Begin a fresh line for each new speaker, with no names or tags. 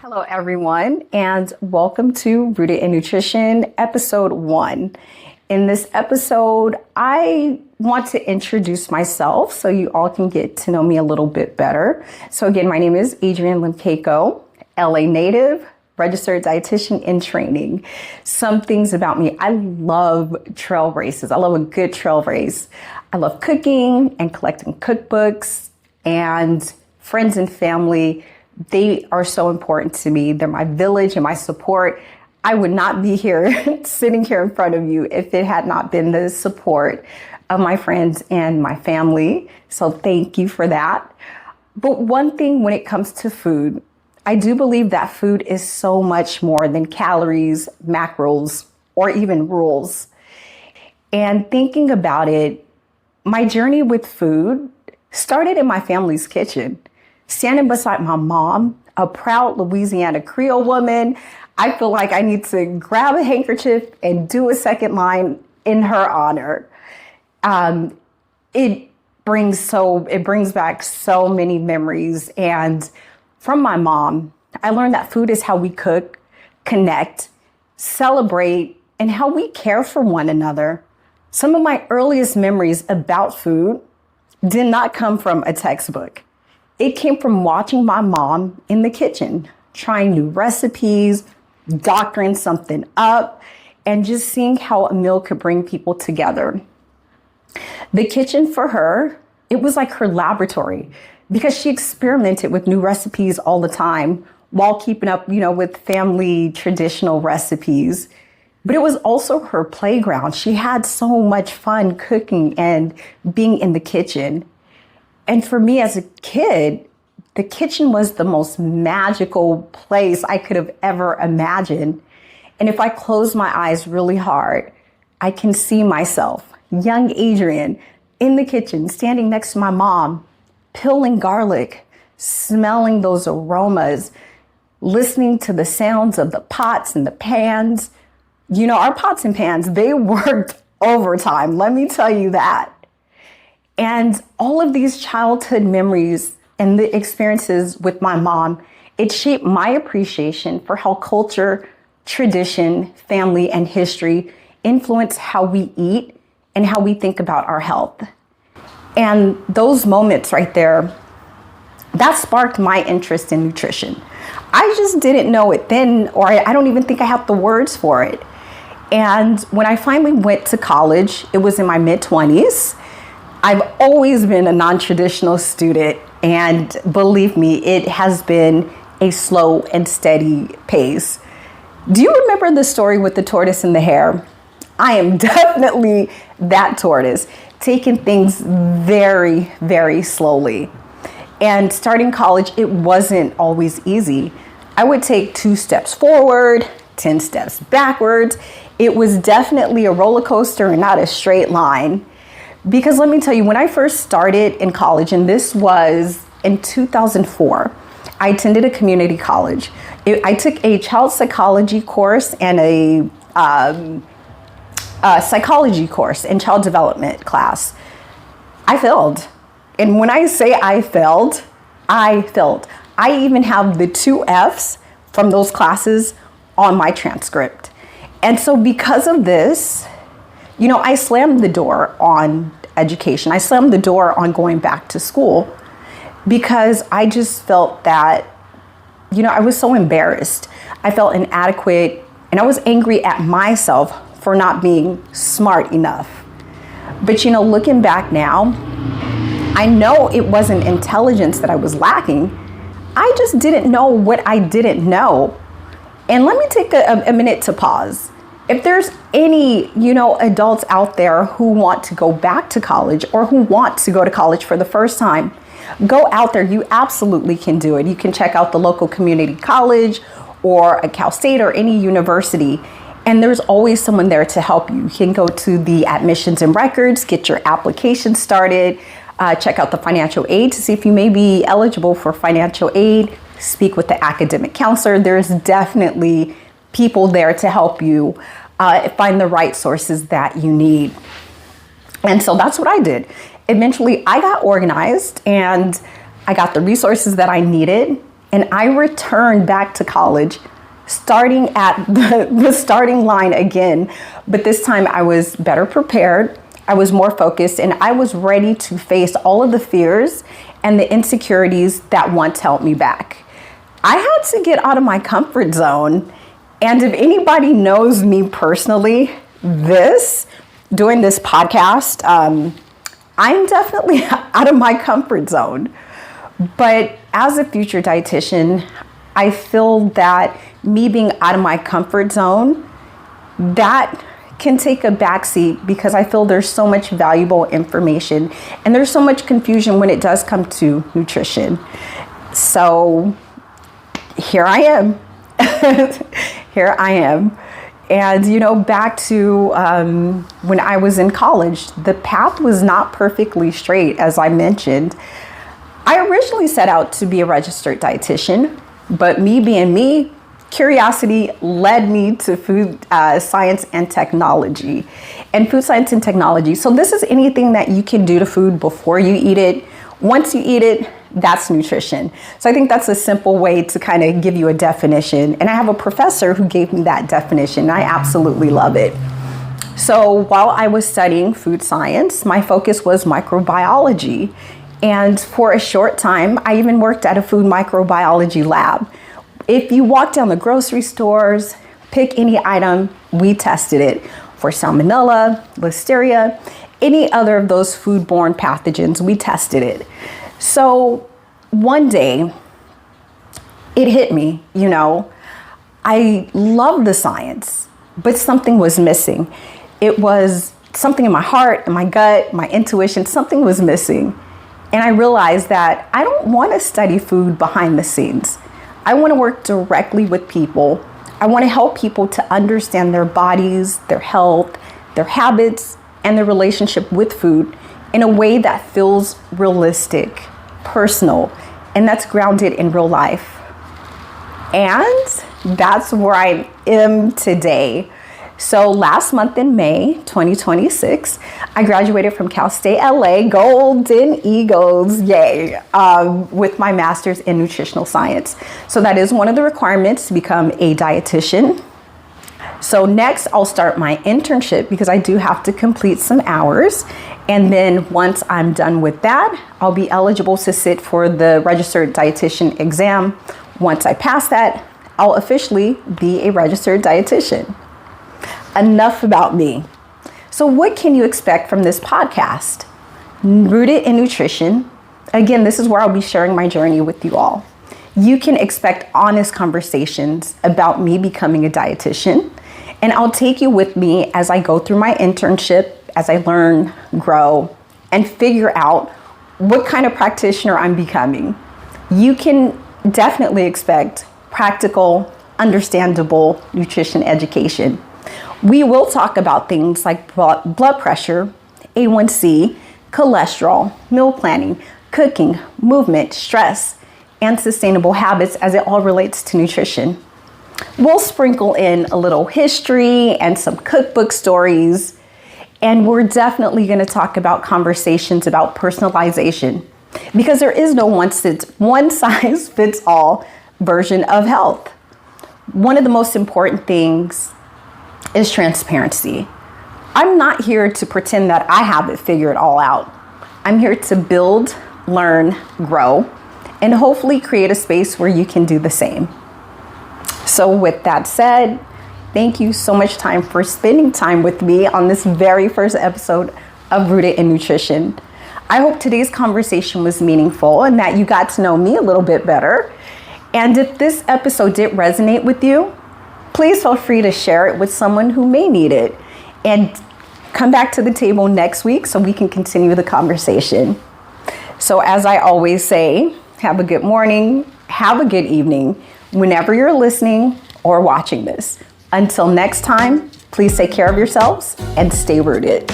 Hello, everyone, and welcome to Rooted in Nutrition, episode 1. In this episode, I want to introduce myself so you all can get to know me a little bit better. So again, my name is Adrienne, LA native, registered dietitian-in-training. Some things about me: I love trail races. I love a good trail race. I love cooking and collecting cookbooks, and friends and family. They are so important to me. They're my village and my support. I would not be here sitting here in front of you if it had not been the support of my friends and my family. So thank you for that. But one thing when it comes to food, I do believe that food is so much more than calories, macros, or even rules. And thinking about it, my journey with food started in my family's kitchen. Standing beside my mom, a proud Louisiana Creole woman, I feel like I need to grab a handkerchief and do a second line in her honor. It brings back so many memories. And from my mom, I learned that food is how we cook, connect, celebrate, and how we care for one another. Some of my earliest memories about food did not come from a textbook. It came from watching my mom in the kitchen, trying new recipes, doctoring something up, and just seeing how a meal could bring people together. The kitchen for her, it was like her laboratory because she experimented with new recipes all the time while keeping up, with family traditional recipes. But it was also her playground. She had so much fun cooking and being in the kitchen. And for me as a kid, the kitchen was the most magical place I could have ever imagined. And if I close my eyes really hard, I can see myself, young Adrienne, in the kitchen, standing next to my mom, peeling garlic, smelling those aromas, listening to the sounds of the pots and the pans. Our pots and pans, they worked overtime, let me tell you that. And all of these childhood memories and the experiences with my mom, it shaped my appreciation for how culture, tradition, family, and history influence how we eat and how we think about our health. And those moments right there, that sparked my interest in nutrition. I just didn't know it then, or I don't even think I have the words for it. And when I finally went to college, it was in my mid-20s. I've always been a non-traditional student, and believe me, it has been a slow and steady pace. Do you remember the story with the tortoise and the hare? I am definitely that tortoise, taking things very, very slowly. And starting college, it wasn't always easy. I would take 2 steps forward, 10 steps backwards. It was definitely a roller coaster and not a straight line. Because let me tell you, when I first started in college, and this was in 2004, I attended a community college. I took a child psychology course and a psychology course and child development class. I failed. And when I say I failed, I failed. I even have the 2 Fs from those classes on my transcript. And so because of this, I slammed the door on education. I slammed the door on going back to school because I just felt that, I was so embarrassed. I felt inadequate, and I was angry at myself for not being smart enough. But, looking back now, I know it wasn't intelligence that I was lacking. I just didn't know what I didn't know. And let me take a minute to pause. If there's any, adults out there who want to go back to college or who want to go to college for the first time, go out there. You absolutely can do it. You can check out the local community college or a Cal State or any university, and there's always someone there to help you. You can go to the admissions and records, get your application started, check out the financial aid to see if you may be eligible for financial aid, speak with the academic counselor. There's definitely people there to help you find the right sources that you need. And so that's what I did. Eventually, I got organized and I got the resources that I needed. And I returned back to college, starting at the starting line again. But this time I was better prepared, I was more focused, and I was ready to face all of the fears and the insecurities that once held me back. I had to get out of my comfort zone. And if anybody knows me personally, doing this podcast, I'm definitely out of my comfort zone. But as a future dietitian, I feel that me being out of my comfort zone, that can take a backseat because I feel there's so much valuable information and there's so much confusion when it does come to nutrition. So here I am. Here I am. And, back to when I was in college, the path was not perfectly straight, as I mentioned. I originally set out to be a registered dietitian, but me being me, curiosity led me to food science and technology. And food science and technology, so this is anything that you can do to food before you eat it. Once you eat it, that's nutrition. So I think that's a simple way to kind of give you a definition. And I have a professor who gave me that definition, and I absolutely love it. So while I was studying food science, my focus was microbiology. And for a short time, I even worked at a food microbiology lab. If you walk down the grocery stores, pick any item, we tested it for salmonella, listeria, any other of those foodborne pathogens, we tested it. So one day, it hit me, I love the science, but something was missing. It was something in my heart, in my gut, my intuition, something was missing. And I realized that I don't want to study food behind the scenes. I want to work directly with people. I want to help people to understand their bodies, their health, their habits, and their relationship with food in a way that feels realistic, personal, and that's grounded in real life. And that's where I am today. So last month in May 2026, I graduated from Cal State LA, Golden Eagles, yay, with my master's in nutritional science. So that is one of the requirements to become a dietitian. So next I'll start my internship because I do have to complete some hours. And then once I'm done with that, I'll be eligible to sit for the registered dietitian exam. Once I pass that, I'll officially be a registered dietitian. Enough about me. So what can you expect from this podcast? Rooted in nutrition. Again, this is where I'll be sharing my journey with you all. You can expect honest conversations about me becoming a dietitian, and I'll take you with me as I go through my internship, as I learn, grow, and figure out what kind of practitioner I'm becoming. You can definitely expect practical, understandable nutrition education. We will talk about things like blood pressure, A1C, cholesterol, meal planning, cooking, movement, stress, and sustainable habits as it all relates to nutrition. We'll sprinkle in a little history and some cookbook stories, and we're definitely going to talk about conversations about personalization because there is no one size fits all version of health. One of the most important things is transparency. I'm not here to pretend that I have it figured all out. I'm here to build, learn, grow, and hopefully create a space where you can do the same. So with that said, thank you so much for spending time with me on this very first episode of Rooted in Nutrition. I hope today's conversation was meaningful and that you got to know me a little bit better. And if this episode did resonate with you, please feel free to share it with someone who may need it. And come back to the table next week so we can continue the conversation. So as I always say, have a good morning, have a good evening, whenever you're listening or watching this. Until next time, please take care of yourselves and stay rooted.